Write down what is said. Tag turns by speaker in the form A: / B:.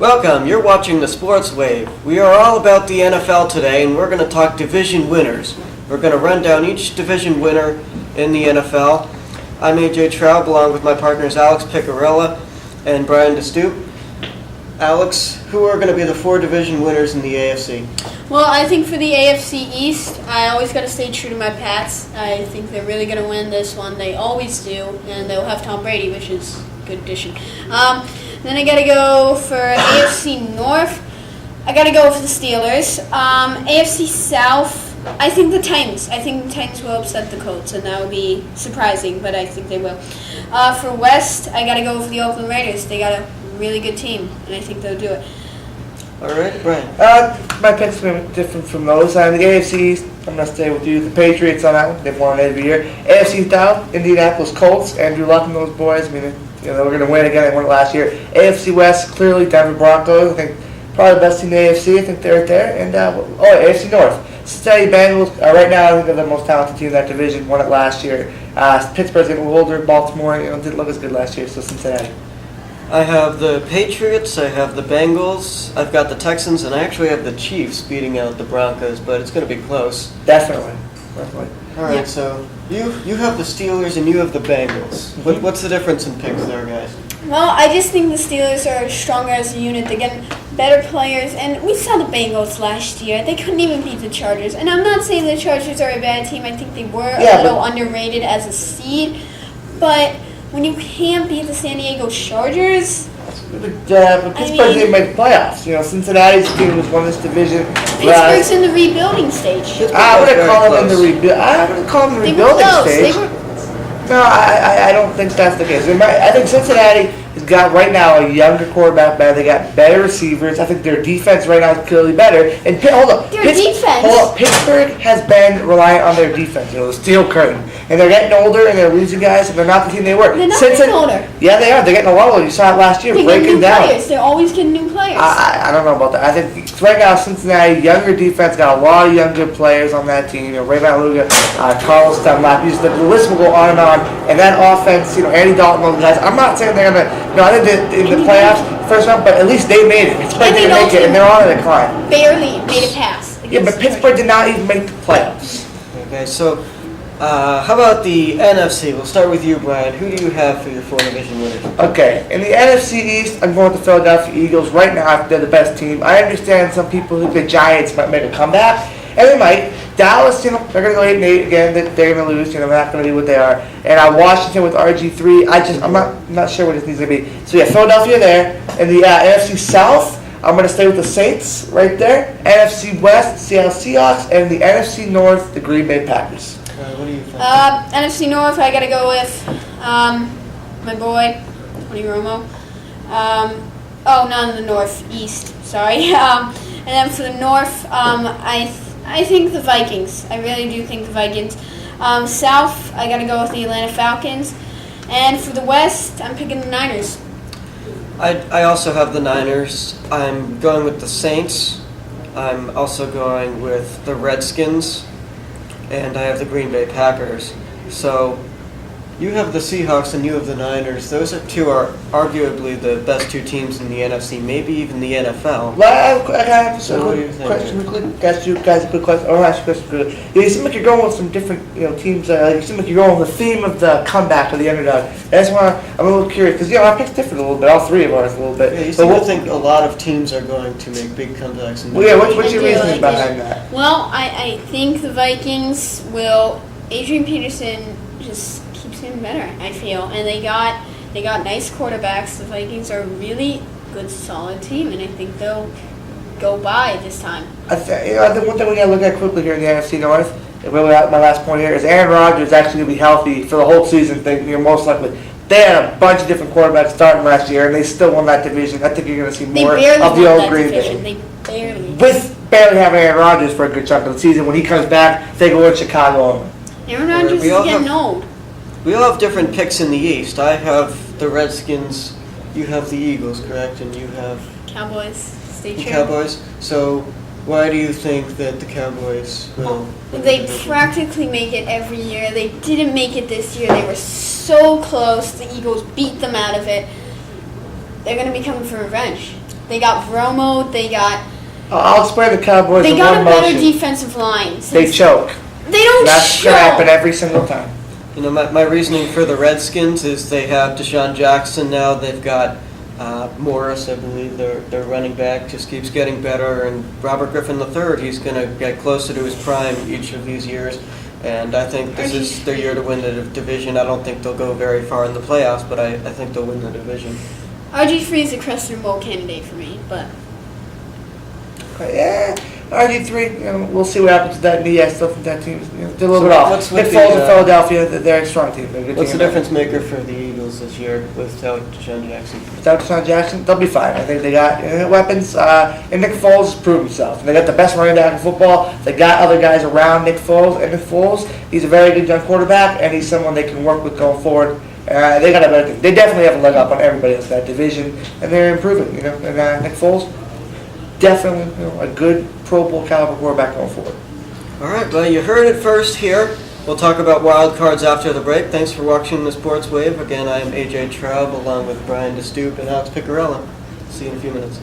A: Welcome, you're watching the Sports Wave. We are all about the NFL today, and we're going to talk division winners. We're going to run down each division winner in the NFL. I'm AJ Traub, along with my partners Alex Picarella and Brian DeStoop. Alex, who are going to be the four division winners in the AFC?
B: Well, I think for the AFC East, I always got to stay true to my Pats. I think they're really going to win this one. They always do, and they'll have Tom Brady, which is a good addition. Then I got to go for AFC North. I got to go for the Steelers. AFC South, I think the Titans. I think the Titans will upset the Colts, and that would be surprising, but I think they will. For West, I got to go for the Oakland Raiders. They got a really good team, and I think they'll do it.
A: All right, Brian.
C: My picks are different from those. The AFC East, I'm going to stay with you. The Patriots on that one. They've won every year. AFC South, Indianapolis Colts, Andrew Luck and those boys. I mean, they were going to win again. They won it last year. AFC West, clearly Denver Broncos. I think probably the best team in the AFC. I think they're right there. And AFC North. Cincinnati Bengals, right now I think they're the most talented team in that division. Won it last year. Pittsburgh's getting a little older. Baltimore, didn't look as good last year. So Cincinnati.
A: I have the Patriots, I have the Bengals, I've got the Texans, and I actually have the Chiefs beating out the Broncos, but it's going to be close.
C: Definitely.
A: All right, so you have the Steelers and you have the Bengals. What's the difference in picks there, guys?
B: Well, I just think the Steelers are stronger as a unit. They're getting better players, and we saw the Bengals last year. They couldn't even beat the Chargers. And I'm not saying the Chargers are a bad team. I think they were a little underrated as a seed, but when you can't beat the San Diego Chargers,
C: But Pittsburgh didn't make the playoffs. Cincinnati's team was won this division.
B: Pittsburgh's in the rebuilding stage.
C: I wouldn't call them in the rebuilding stage. No, I don't think that's the case. I think Cincinnati has got right now a younger quarterback better. They got better receivers. I think their defense right now is clearly better. And Pittsburgh has been reliant on their defense. The steel curtain. And they're getting older and they're losing guys and they're not the team they were.
B: They're not getting older.
C: Yeah, they are. They're getting a lot older. You saw it last year, breaking down.
B: Players. They're always getting new players.
C: I don't know about that. I think right now Cincinnati, younger defense, got a lot of younger players on that team. Raymond Luga, Carlos Dunlap. The list will go on and on. And that offense, Andy Dalton, those guys. I'm not saying they're gonna. I think in the playoffs, first round, but at least they made it. Pittsburgh didn't make it, and they're on a decline.
B: Barely made a pass.
C: Yeah, but Pittsburgh did not even make the playoffs.
A: Okay, so how about the NFC? We'll start with you, Brian. Who do you have for your four division winners?
C: Okay, in the NFC East, I'm going with the Philadelphia Eagles. Right now, I think they're the best team. I understand some people think the Giants might make a comeback, and they might. Dallas, they're going to go 8-8 again. They're going to lose. They're not going to be what they are. And Washington with RG3, I'm not sure what it needs to be. So yeah, Philadelphia there. In the NFC South, I'm going to stay with the Saints right there. NFC West, Seattle Seahawks, and the NFC North, the Green Bay Packers.
A: What do you think?
B: NFC North, I got to go with my boy, Tony Romo. Not in the Northeast, sorry. And then for the North, I think the Vikings. I really do think the Vikings. South, I got to go with the Atlanta Falcons. And for the West, I'm picking the Niners.
A: I also have the Niners. I'm going with the Saints. I'm also going with the Redskins. And I have the Green Bay Packers. So you have the Seahawks and you have the Niners. Those are arguably the best two teams in the NFC, maybe even the NFL.
C: Well, I have a question quickly. Ask you guys a quick question. I'll ask you a question. You seem like you're going with some different teams. You seem like you're going with the theme of the comeback of the underdog. I'm a little curious because our picks different a little bit. All three of ours a little bit.
A: Yeah, you seem to think a lot of teams are going to make big comebacks.
C: What's your reasoning behind that?
B: Well, I think the Vikings will. Adrian Peterson just keeps getting better, I feel, and they got nice quarterbacks. The Vikings are a really good, solid team, and I think they'll go by this time.
C: I think one thing we got to look at quickly here in the NFC North, and really my last point here, is Aaron Rodgers is actually going to be healthy for the whole season. Most likely. They had a bunch of different quarterbacks starting last year, and they still won that division. I think you're going to see more of the old Green Bay. With barely having Aaron Rodgers for a good chunk of the season. When he comes back, they go in Chicago.
B: Aaron Rodgers is getting old.
A: We all have different picks in the East. I have the Redskins. You have the Eagles, correct? And you have
B: Cowboys. Stay true.
A: Cowboys. So why do you think that the Cowboys will?
B: They practically make it every year. They didn't make it this year. They were so close. The Eagles beat them out of it. They're going to be coming for revenge. They got Romo. They got
C: I'll explain the Cowboys
B: they
C: in
B: got
C: one
B: a better
C: motion.
B: defensive line.
C: They choke.
B: They don't
C: That's
B: choke.
C: going to happen every single time.
A: You know, my reasoning for the Redskins is they have Deshaun Jackson now. They've got Morris, I believe, their running back, just keeps getting better. And Robert Griffin III, he's going to get closer to his prime each of these years. And I think this is their year to win the division. I don't think they'll go very far in the playoffs, but I think they'll win the division.
B: RG3 is a Crestern Bowl candidate for me, but
C: Yeah, RG3, we'll see what happens with that knee. I still think that team's they're a little
A: So
C: bit off.
A: what's
C: Nick
A: with
C: Foles
A: the,
C: in Philadelphia, they're a strong team. They're a good
A: What's the
C: team.
A: difference maker for the Eagles this year without Deshaun Jackson?
C: Without Deshaun Jackson, they'll be fine. I think they got weapons, and Nick Foles has proved himself. They got the best running back in football. They got other guys around Nick Foles, and Nick Foles, he's a very good young quarterback, and he's someone they can work with going forward. They got a better team. They definitely have a leg up on everybody else in that division, and they're improving. And Nick Foles, definitely a good Pro Bowl caliber quarterback going forward.
A: All right, well, you heard it first here. We'll talk about wild cards after the break. Thanks for watching the Sports Wave. Again, I am AJ Traub along with Brian DeStoop and Alex Picarella. See you in a few minutes.